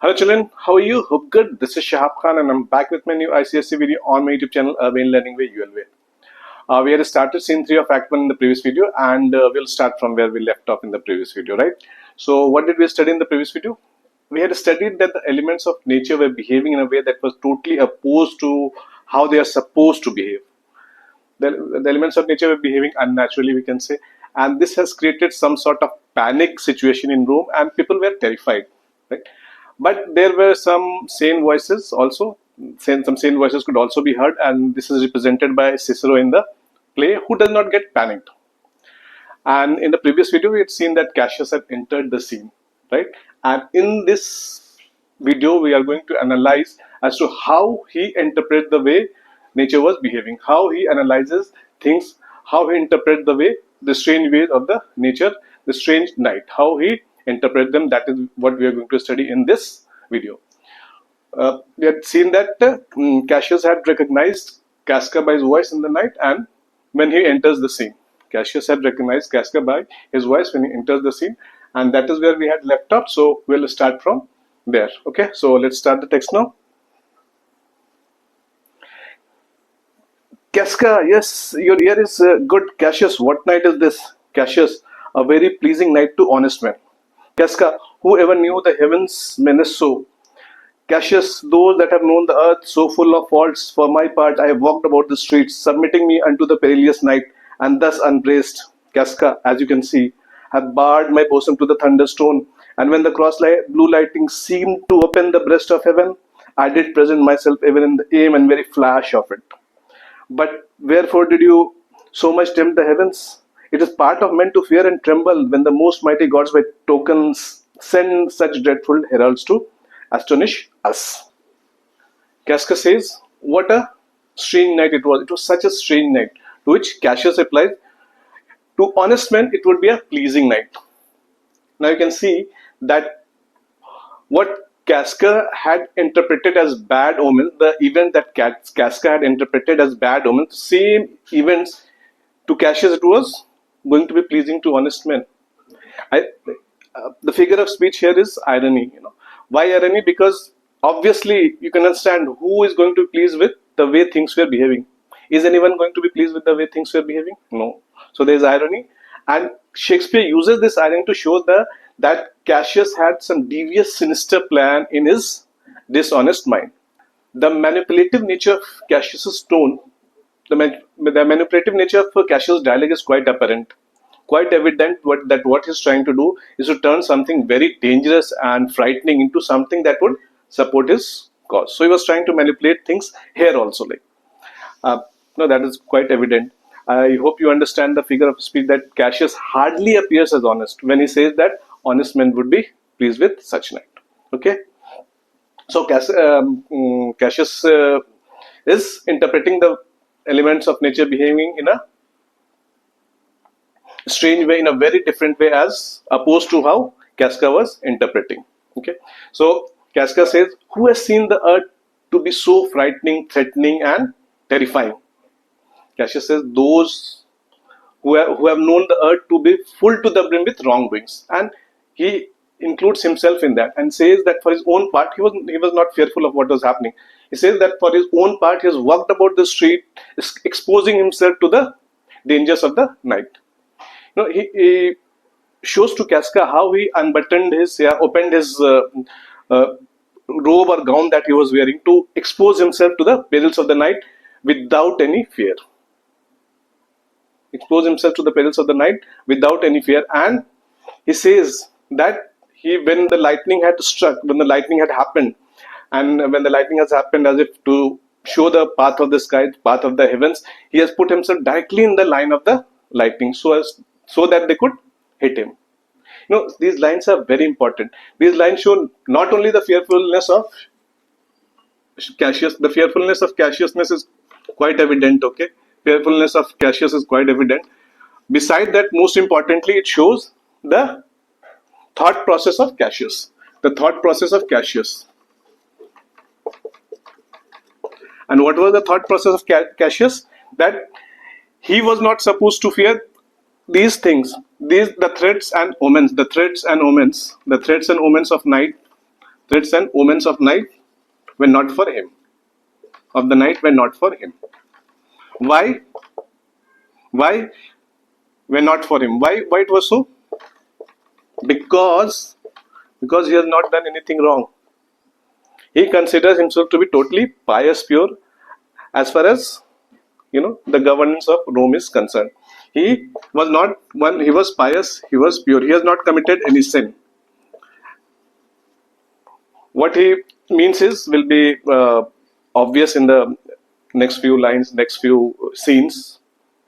Hello children, how are you? Hope good. This is Shahab Khan and I'm back with my new ICSE video on my YouTube channel Urban Learning Way ULV. We had started scene 3 of Act 1 in the previous video and we'll start from where we left off in the previous video, right? So what did we study in the previous video? We had studied that the elements of nature were behaving in a way that was totally opposed to how they are supposed to behave. The elements of nature were behaving unnaturally, we can say, and this has created some sort of panic situation in Rome and people were terrified, right? But there were some sane voices also. Some sane voices could also be heard, and this is represented by Cicero in the play, who does not get panicked. And in the previous video, we had seen that Cassius had entered the scene, right? And in this video, we are going to analyze as to how he interprets the way nature was behaving, how he analyzes things, how he interprets the way, the strange ways of the nature, the strange night, how he interpret them. That is what we are going to study in this video. We had seen that Cassius had recognized Casca by his voice in the night and when he enters the scene. Cassius had recognized Casca by his voice when he enters the scene, and that is where we had left off. So we'll start from there. Okay, so let's start the text now. Casca, yes, your ear is good. Cassius, what night is this? Cassius, a very pleasing night to honest men. Casca, whoever knew the heavens menace so? Cassius, those that have known the earth so full of faults, for my part I have walked about the streets, submitting me unto the perilous night, and thus unbraced. Casca, as you can see, hath barred my bosom to the thunderstone, and when the blue lightning seemed to open the breast of heaven, I did present myself even in the aim and very flash of it. But wherefore did you so much tempt the heavens? It is part of men to fear and tremble when the most mighty gods by tokens send such dreadful heralds to astonish us. Casca says, what a strange night it was. It was such a strange night. To which Cassius replies, to honest men it would be a pleasing night. Now you can see that what Casca had interpreted as bad omens, the event that Casca had interpreted as bad omens, same events to Cassius it was going to be pleasing to honest men. The figure of speech here is irony. Why irony? Because obviously you can understand who is going to be pleased with the way things were behaving. Is anyone going to be pleased with the way things were behaving? No. So there is irony, and Shakespeare uses this irony to show that Cassius had some devious, sinister plan in his dishonest mind. The manipulative nature of Cassius's tone, the manipulative nature of Cassius' dialogue is quite apparent, quite evident that what he's trying to do is to turn something very dangerous and frightening into something that would support his cause. So he was trying to manipulate things here also. No, that is quite evident. I hope you understand the figure of speech that Cassius hardly appears as honest when he says that honest men would be pleased with such night. Okay, so Cassius is interpreting the elements of nature behaving in a strange way, in a very different way as opposed to how Casca was interpreting. Okay, so Casca says, who has seen the earth to be so frightening, threatening and terrifying? Cassius says, those who have known the earth to be full to the brim with wrongdoings, and he includes himself in that and says that for his own part he was not fearful of what was happening. He says that for his own part he has walked about the street exposing himself to the dangers of the night. He shows to Casca how he unbuttoned opened his robe or gown that he was wearing to expose himself to the perils of the night without any fear. Expose himself to the perils of the night without any fear. And he says that when the lightning had struck, when the lightning had happened, and when the lightning has happened as if to show the path of the sky, path of the heavens, he has put himself directly in the line of the lightning so that they could hit him. These lines are very important. These lines show not only the fearfulness of Cassius, the fearfulness of Cassiusness is quite evident, okay? Fearfulness of Cassius is quite evident. Beside that, most importantly, it shows the thought process of Cassius. The thought process of Cassius. And what was the thought process of Cassius? That he was not supposed to fear these things, the threats and omens of night, threats and omens of night were not for him. Of the night were not for him. Why? Why were not for him? Why it was so? Because he has not done anything wrong. He considers himself to be totally pious, pure, as far as the governance of Rome is concerned. He was not one. He was pious. He was pure. He has not committed any sin. What he means is will be obvious in the next few lines, next few scenes,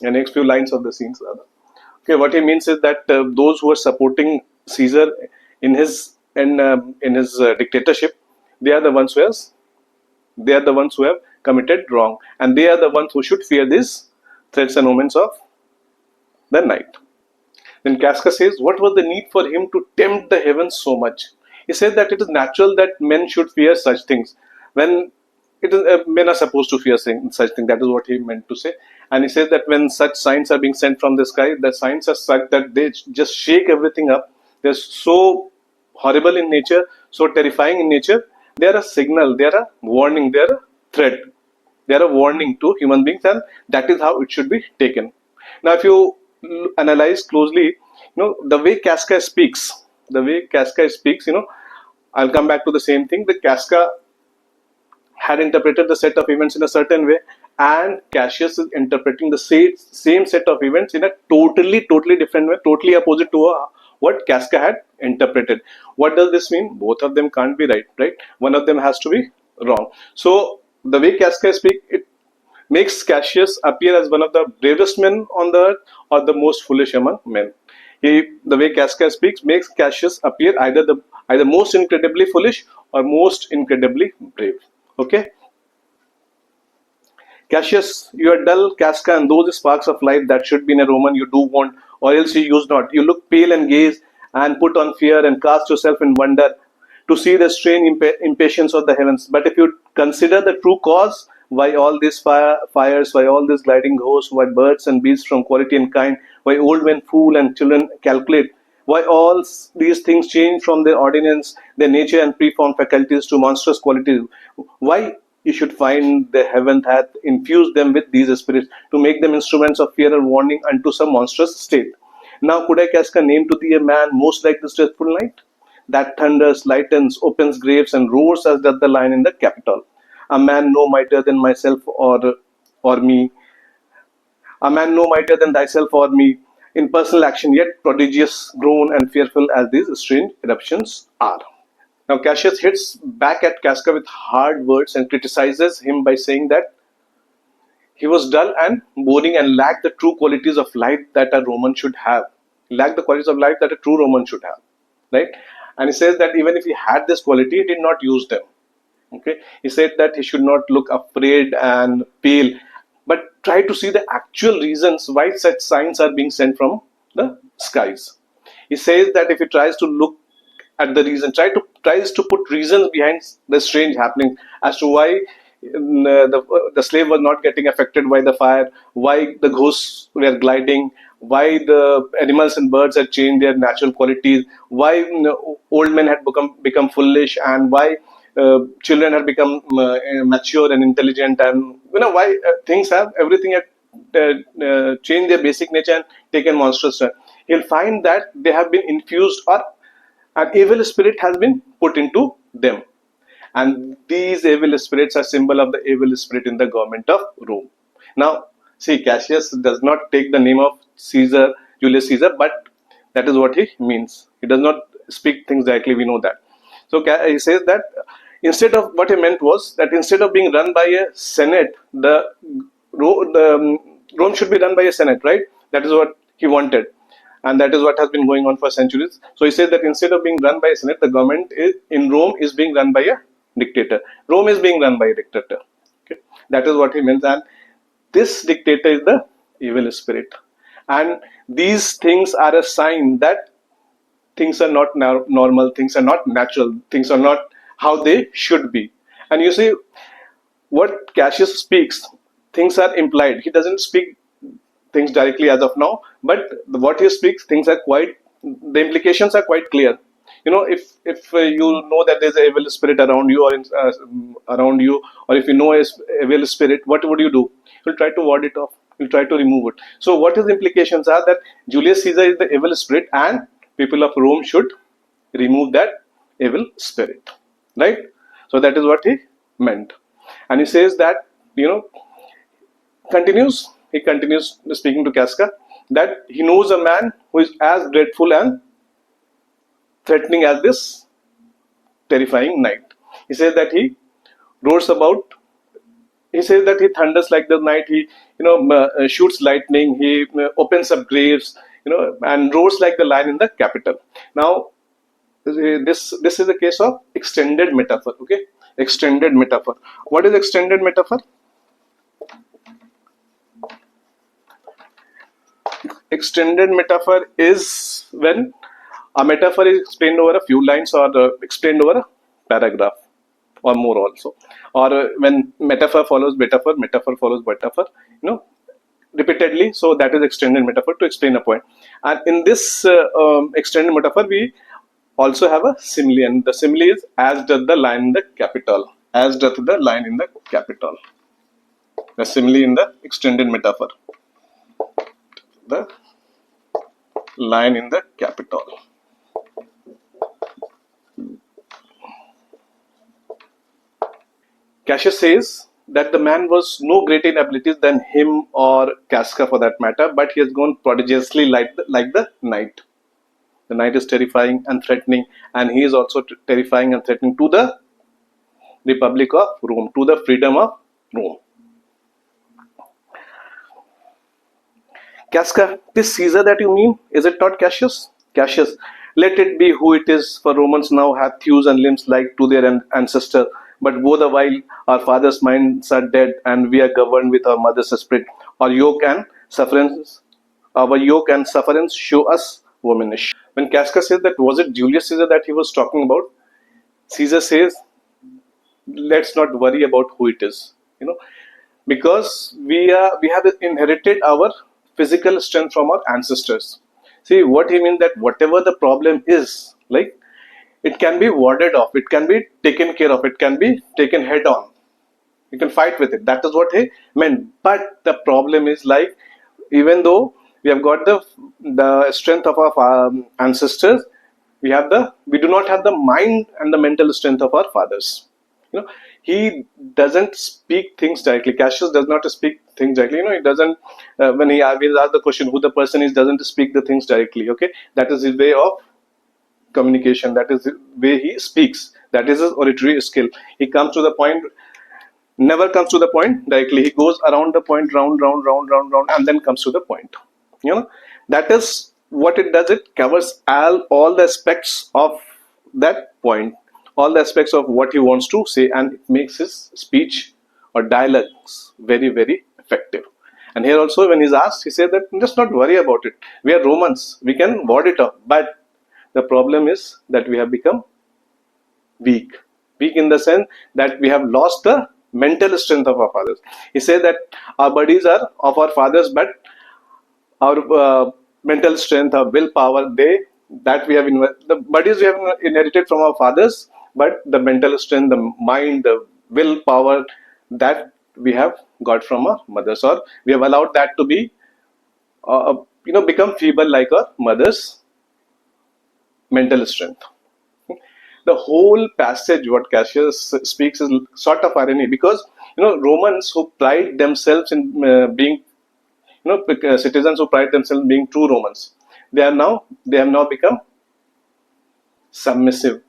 and next few lines of the scenes rather. Okay, what he means is that those who are supporting Caesar in his dictatorship, they are the ones who have committed wrong, and they are the ones who should fear these threats and omens of the night. Then Casca says, what was the need for him to tempt the heavens so much? He says that it is natural that men should fear such things. When it is men are supposed to fear such things. That is what he meant to say. And he says that when such signs are being sent from the sky, the signs are such that they just shake everything up. They're so horrible in nature, so terrifying in nature. They are a signal, they are a warning, they are a threat. They are a warning to human beings, and that is how it should be taken. Now, if you analyze closely, the way Casca speaks, I'll come back to the same thing. The Casca had interpreted the set of events in a certain way, and Cassius is interpreting the same set of events in a totally different way, totally opposite to what Casca had interpreted. What does this mean? Both of them can't be right? One of them has to be wrong. So the way Casca speaks, it makes Cassius appear as one of the bravest men on the earth or the most foolish among men. The way Casca speaks makes Cassius appear either most incredibly foolish or most incredibly brave. Okay. Cassius, you are dull, Casca, and those sparks of life that should be in a Roman you do want, or else you use not. You look pale and gaze, and put on fear, and cast yourself in wonder to see the strange impatience of the heavens. But if you consider the true cause, why all these fires, why all these gliding hosts, why birds and beasts from quality and kind, why old men fool and children calculate, why all these things change from their ordinance, their nature and preformed faculties to monstrous qualities, why you should find the heaven hath infused them with these spirits to make them instruments of fear and warning unto some monstrous state. Now could I cast a name to thee a man most like this dreadful night, that thunders, lightens, opens graves, and roars as doth the lion in the Capitol. A man no mightier than myself or me, a man no mightier than thyself or me, in personal action, yet prodigious, grown, and fearful as these strange eruptions are. Now Cassius hits back at Casca with hard words and criticizes him by saying that he was dull and boring and lacked the true qualities of life that a Roman should have. Lacked the qualities of life that a true Roman should have. Right? And he says that even if he had this quality, he did not use them. Okay? He said that he should not look afraid and pale, but try to see the actual reasons why such signs are being sent from the skies. He says that if he tries to look at the reason, tries to put reasons behind the strange happening as to why the slave was not getting affected by the fire, why the ghosts were gliding, why the animals and birds had changed their natural qualities, why old men had become foolish, and why children had become mature and intelligent, and why everything had changed their basic nature and taken monstrous turn. He'll find that they have been infused, or an evil spirit has been put into them. And these evil spirits are symbol of the evil spirit in the government of Rome. Now, see, Cassius does not take the name of Caesar, Julius Caesar, but that is what he means. He does not speak things directly, we know that. So he says that instead of, what he meant was that instead of being run by a senate, Rome should be run by a senate, right? That is what he wanted. And that is what has been going on for centuries. So he says that instead of being run by a senate, the government in Rome is being run by a dictator. Rome is being run by a dictator. Okay? That is what he means. And this dictator is the evil spirit. And these things are a sign that things are not normal, things are not natural, things are not how they should be. And you see, what Cassius speaks, things are implied. He doesn't speak things directly as of now, but what he speaks, the implications are quite clear. if you know that there's an evil spirit around you, around you, or if you know a evil spirit, what would you do? You'll try to ward it off. You'll try to remove it. So what is the implications are that Julius Caesar is the evil spirit, and people of Rome should remove that evil spirit, right? So that is what he meant. And he says that, he continues speaking to Casca, that he knows a man who is as dreadful and threatening as this terrifying night. He says that he roars about. He says that he thunders like the night. He, shoots lightning. He opens up graves, and roars like the lion in the Capitol. Now, this is a case of extended metaphor. Okay, extended metaphor. What is extended metaphor? Extended metaphor is when a metaphor is explained over a few lines, or explained over a paragraph or more also, or when metaphor follows metaphor, metaphor follows metaphor, repeatedly. So that is extended metaphor, to explain a point. And in this extended metaphor, we also have a simile, and the simile is as doth the lion in the Capitol. As doth the lion in the Capitol. The simile in the extended metaphor. The lion in the Capitol. Cassius says that the man was no greater in abilities than him or Casca for that matter, but he has gone prodigiously like the night. The night is terrifying and threatening, and he is also terrifying and threatening to the Republic of Rome, to the freedom of Rome. Casca, this Caesar that you mean, is it not Cassius? Cassius, let it be who it is, for Romans now have thews and limbs like to their ancestor, but woe the while our fathers' minds are dead, and we are governed with our mother's spirit. Our yoke and sufferance show us womanish. When Casca says that, was it Julius Caesar that he was talking about? Caesar says, let's not worry about who it is, because we have inherited our physical strength from our ancestors. See what he means, that whatever the problem is, like, it can be warded off, it can be taken care of, it can be taken head on. You can fight with it. That is what he meant. But the problem is, like, even though we have got the strength of our ancestors, we do not have the mind and the mental strength of our fathers. He doesn't speak things directly. Cassius does not speak things directly. He doesn't, when he asks the question who the person is, doesn't speak the things directly. Okay, that is his way of communication. That is the way he speaks. That is his oratory skill. He comes to the point, never comes to the point directly. He goes around the point, round, and then comes to the point. That is what it does. It covers all the aspects of that point, all the aspects of what he wants to say, and it makes his speech or dialogues very, very effective. And here also, when he's asked, he said that just not worry about it. We are Romans. We can ward it off. But the problem is that we have become weak. Weak in the sense that we have lost the mental strength of our fathers. He said that our bodies are of our fathers, but our mental strength, our willpower, the bodies we have inherited from our fathers, but the mental strength, the mind, the willpower, that we have got from our mothers, or we have allowed that to be, become feeble like our mothers' mental strength. The whole passage, what Cassius speaks, is sort of irony, because Romans who pride themselves in being, citizens who pride themselves in being true Romans, they have now become submissive.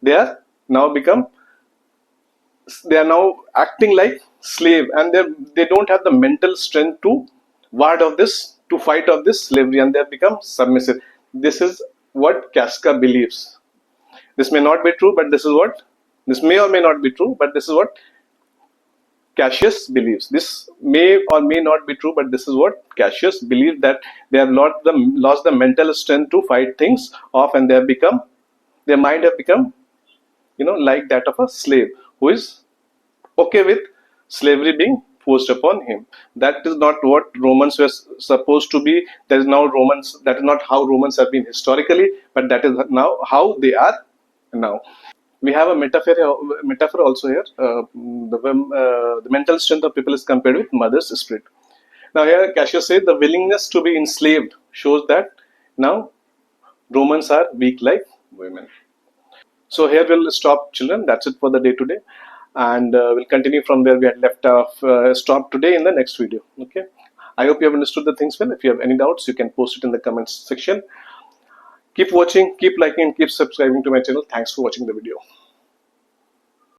They are now acting like slave, and they don't have the mental strength to fight off this slavery, and they have become submissive. This is what Casca believes. This may not be true, but this may or may not be true, but this is what Cassius believes. This may or may not be true, but this is what Cassius believes, that they have lost the mental strength to fight things off, and their mind have become, like that of a slave who is okay with slavery being forced upon him. That is not what Romans were supposed to be. That is now Romans. That is not how Romans have been historically, but that is now how they are now. We have a metaphor also here. The mental strength of people is compared with mother's spirit. Now here Cassius says the willingness to be enslaved shows that now Romans are weak like women. So here we'll stop, children. That's it for the day today, and we'll continue from where we had left off. Stop today in the next video. Okay. I hope you have understood the things well. If you have any doubts, you can post it in the comments section. Keep watching, keep liking, and keep subscribing to my channel. Thanks for watching the video.